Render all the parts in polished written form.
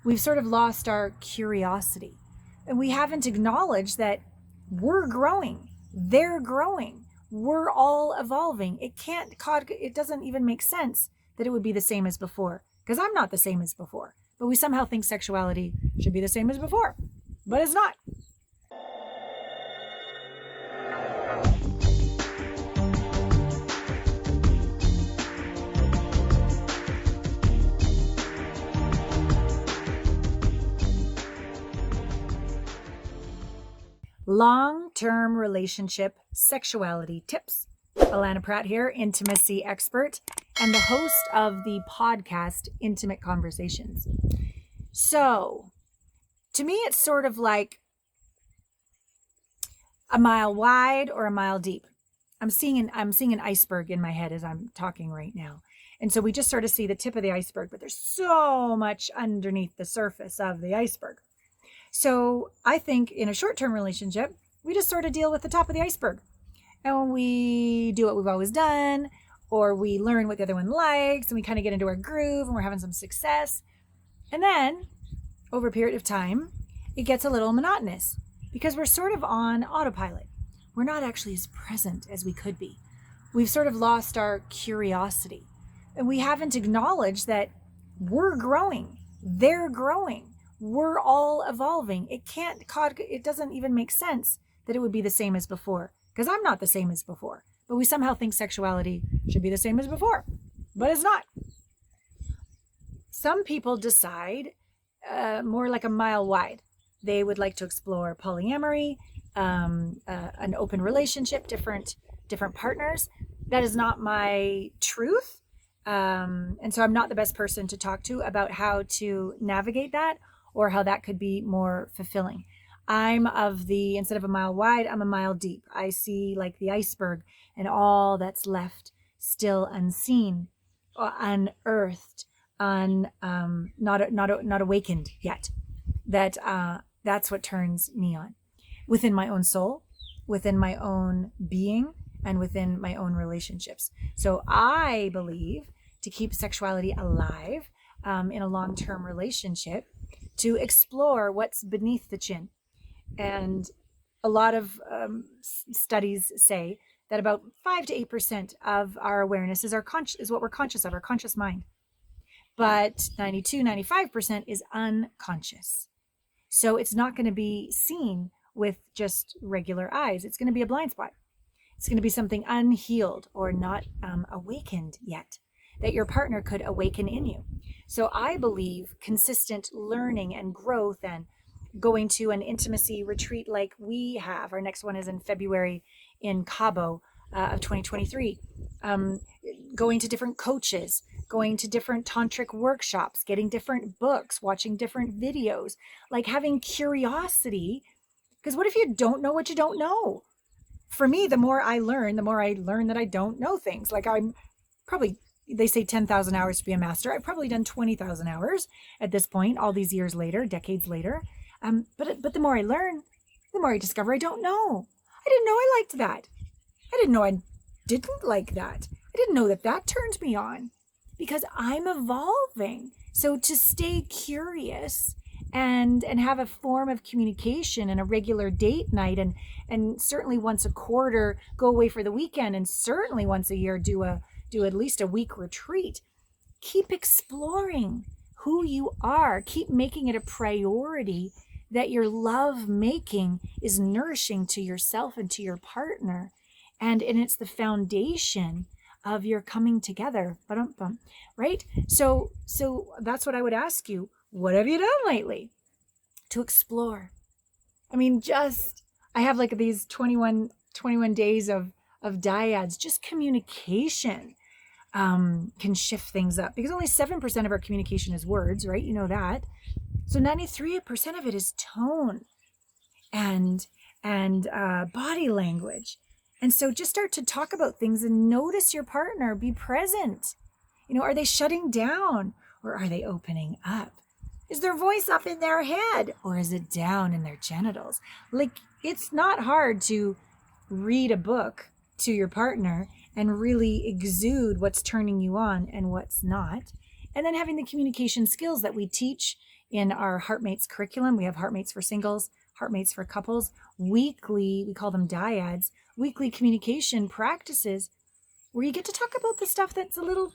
we've sort of lost our curiosity, and we haven't acknowledged that we're growing, they're growing, we're all evolving. It doesn't even make sense that it would be the same as before, because I'm not the same as before, but we somehow think sexuality should be the same as before, but it's not. Long-term relationship sexuality tips. Alana Pratt here, intimacy expert, and the host of the podcast Intimate Conversations. So, to me, it's sort of like a mile wide or a mile deep. I'm seeing an iceberg in my head as I'm talking right now. And so we just sort of see the tip of the iceberg, but there's so much underneath the surface of the iceberg. So I think in a short-term relationship, we just sort of deal with the top of the iceberg. And we do what we've always done, or we learn what the other one likes, and we kind of get into our groove, and we're having some success. And then, over a period of time, it gets a little monotonous because we're sort of on autopilot. We're not actually as present as we could be. We've sort of lost our curiosity, and we haven't acknowledged that we're growing, they're growing. We're all evolving. It doesn't even make sense that it would be the same as before, because I'm not the same as before, but we somehow think sexuality should be the same as before, but it's not. Some people decide more like a mile wide. They would like to explore polyamory, an open relationship, different partners. That is not my truth. And so I'm not the best person to talk to about how to navigate that, or how that could be more fulfilling. Instead of a mile wide, I'm a mile deep. I see like the iceberg and all that's left still unseen, unearthed, not awakened yet. That's what turns me on. Within my own soul, within my own being, and within my own relationships. So I believe to keep sexuality alive in a long-term relationship, to explore what's beneath the chin. And a lot of studies say that about 5 to 8% of our awareness is what we're conscious of, our conscious mind. But 95% is unconscious. So it's not going to be seen with just regular eyes. It's going to be a blind spot. It's going to be something unhealed or not awakened yet, that your partner could awaken in you. So I believe consistent learning and growth, and going to an intimacy retreat like we have. Our next one is in February in Cabo of 2023. Going to different coaches, going to different tantric workshops, getting different books, watching different videos, like having curiosity. Because what if you don't know what you don't know? For me, the more I learn that I don't know things. Like they say 10,000 hours to be a master. I've probably done 20,000 hours at this point, all these years later, decades later. But the more I learn, the more I discover I don't know. I didn't know I liked that. I didn't know I didn't like that. I didn't know that turned me on, because I'm evolving. So to stay curious and have a form of communication and a regular date night, and certainly once a quarter go away for the weekend, and certainly once a year do at least a week retreat. Keep exploring who you are. Keep making it a priority that your love making is nourishing to yourself and to your partner. And it's the foundation of your coming together. Right? So that's what I would ask you. What have you done lately to explore? I mean, I have like these 21 days of dyads. Just communication can shift things up, because only 7% of our communication is words, right? You know that. So 93% of it is tone and body language. And so just start to talk about things and notice your partner. Be present. Are they shutting down, or are they opening up? Is their voice up in their head, or is it down in their genitals? Like, it's not hard to read a book to your partner and really exude what's turning you on and what's not. And then having the communication skills that we teach in our Heartmates curriculum. We have Heartmates for singles, Heartmates for couples, weekly, we call them dyads, weekly communication practices where you get to talk about the stuff that's a little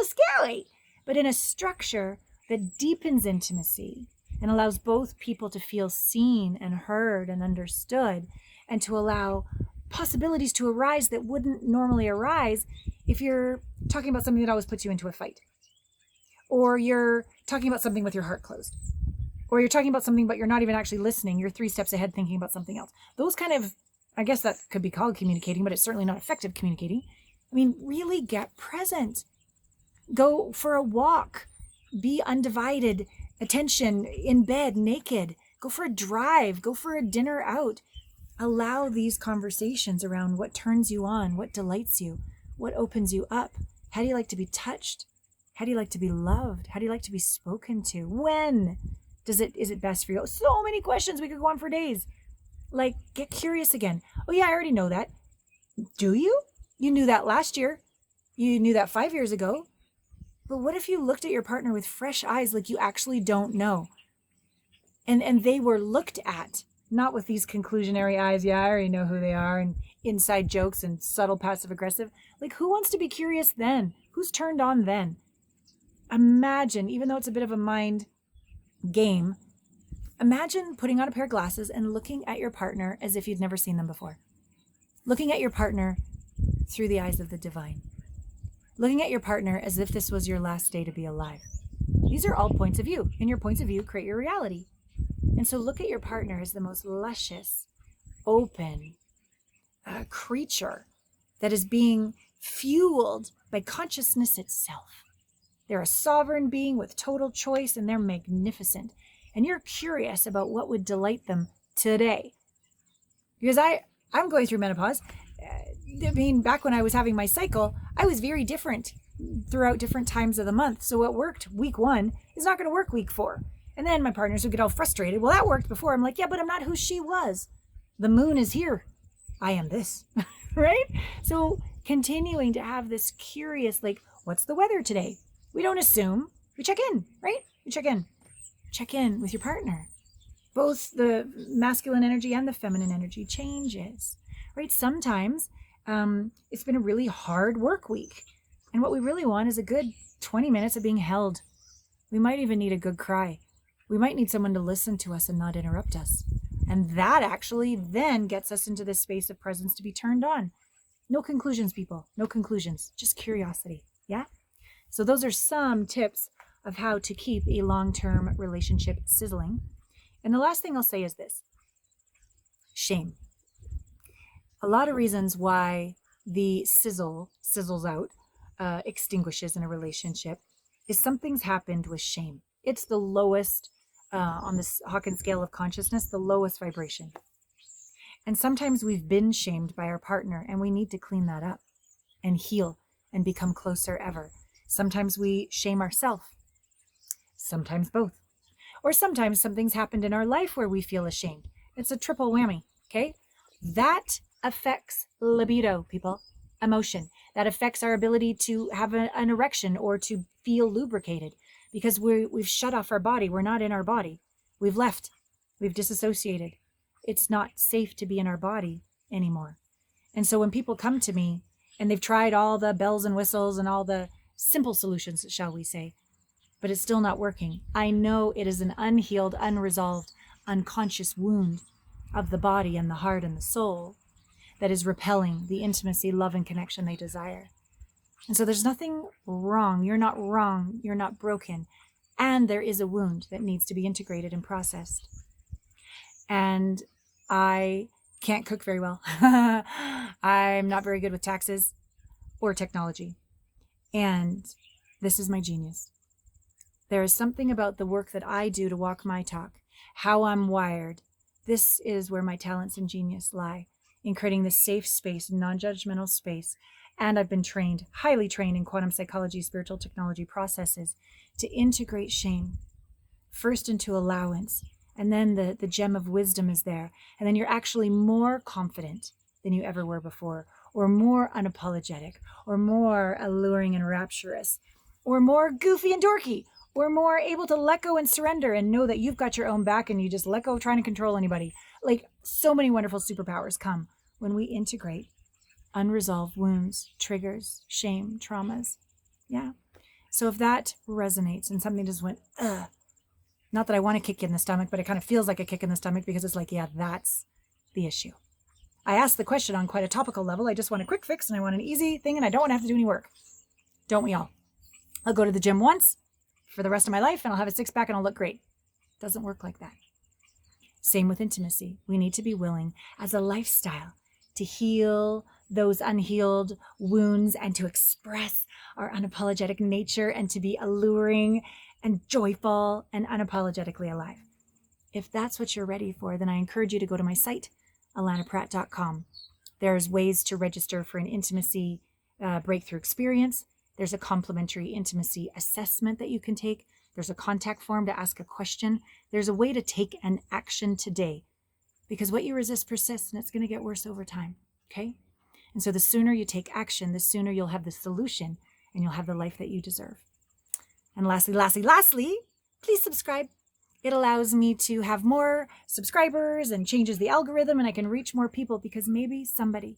scary, but in a structure that deepens intimacy and allows both people to feel seen and heard and understood, and to allow possibilities to arise that wouldn't normally arise if you're talking about something that always puts you into a fight, or you're talking about something with your heart closed, or you're talking about something but you're not even actually listening. You're 3 steps ahead thinking about something else. Those kind of, I guess that could be called communicating, but it's certainly not effective communicating. I mean, really get present. Go for a walk. Be undivided attention in bed, naked. Go for a drive. Go for a dinner out. Allow these conversations around what turns you on, what delights you, what opens you up. How do you like to be touched? How do you like to be loved? How do you like to be spoken to? When is it best for you? So many questions. We could go on for days. Like, get curious again. Oh yeah, I already know that. Do you? You knew that last year. You knew that 5 years ago. But what if you looked at your partner with fresh eyes, like you actually don't know? And they were looked at, not with these conclusionary eyes. Yeah, I already know who they are, and inside jokes and subtle passive aggressive. Like, who wants to be curious then? Who's turned on then? Imagine, even though it's a bit of a mind game, imagine putting on a pair of glasses and looking at your partner as if you'd never seen them before. Looking at your partner through the eyes of the divine. Looking at your partner as if this was your last day to be alive. These are all points of view, and your points of view create your reality. And so look at your partner as the most luscious, open creature that is being fueled by consciousness itself. They're a sovereign being with total choice, and they're magnificent. And you're curious about what would delight them today. Because I'm going through menopause. I mean, back when I was having my cycle, I was very different throughout different times of the month. So what worked week 1 is not going to work week 4. And then my partners would get all frustrated. Well, that worked before. I'm like, yeah, but I'm not who she was. The moon is here. I am this, right? So continuing to have this curious, like, what's the weather today? We don't assume. We check in, right? We check in. Check in with your partner. Both the masculine energy and the feminine energy changes, right? Sometimes it's been a really hard work week. And what we really want is a good 20 minutes of being held. We might even need a good cry. We might need someone to listen to us and not interrupt us. And that actually then gets us into this space of presence to be turned on. No conclusions, people. No conclusions. Just curiosity. Yeah? So those are some tips of how to keep a long-term relationship sizzling. And the last thing I'll say is this. Shame. A lot of reasons why the sizzles out, extinguishes in a relationship is something's happened with shame. It's the lowest on this Hawkins scale of consciousness, the lowest vibration. And sometimes we've been shamed by our partner, and we need to clean that up and heal and become closer ever. Sometimes we shame ourselves. Sometimes both. Or sometimes something's happened in our life where we feel ashamed. It's a triple whammy, okay? That affects libido, people. Emotion. That affects our ability to have an erection or to feel lubricated because we've shut off our body. We're not in our body. We've left. We've disassociated. It's not safe to be in our body anymore. And so when people come to me and they've tried all the bells and whistles and all the simple solutions, shall we say, but it's still not working, I know it is an unhealed, unresolved, unconscious wound of the body and the heart and the soul that is repelling the intimacy, love, and connection they desire. And so there's nothing wrong. You're not wrong. You're not broken. And there is a wound that needs to be integrated and processed. And I can't cook very well. I'm not very good with taxes or technology. And this is my genius. There is something about the work that I do to walk my talk, how I'm wired. This is where my talents and genius lie, in creating this safe space, non-judgmental space. And I've been trained, highly trained in quantum psychology, spiritual technology processes to integrate shame first into allowance. And then the gem of wisdom is there. And then you're actually more confident than you ever were before, or more unapologetic, or more alluring and rapturous, or more goofy and dorky, We're more able to let go and surrender and know that you've got your own back and you just let go of trying to control anybody. Like, so many wonderful superpowers come when we integrate unresolved wounds, triggers, shame, traumas. Yeah. So if that resonates and something just went, ugh, not that I want to kick you in the stomach, but it kind of feels like a kick in the stomach because it's like, yeah, that's the issue. I asked the question on quite a topical level. I just want a quick fix and I want an easy thing and I don't want to have to do any work. Don't we all? I'll go to the gym once for the rest of my life and I'll have a six-pack and I'll look great. Doesn't work like that. Same with intimacy. We need to be willing as a lifestyle to heal those unhealed wounds and to express our unapologetic nature and to be alluring and joyful and unapologetically alive. If that's what you're ready for, then I encourage you to go to my site, alanapratt.com. There's ways to register for an intimacy breakthrough experience. There's a complimentary intimacy assessment that you can take. There's a contact form to ask a question. There's a way to take an action today, because what you resist persists and it's going to get worse over time. Okay? And so the sooner you take action, the sooner you'll have the solution and you'll have the life that you deserve. And lastly, please subscribe. It allows me to have more subscribers and changes the algorithm and I can reach more people because maybe somebody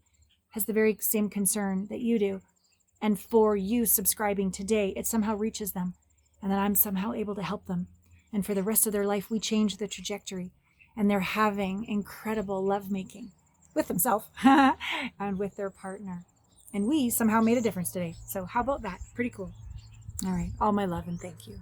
has the very same concern that you do. And for you subscribing today, it somehow reaches them and then I'm somehow able to help them. And for the rest of their life, we change the trajectory and they're having incredible lovemaking with themselves and with their partner. And we somehow made a difference today. So how about that? Pretty cool. All right. All my love and thank you.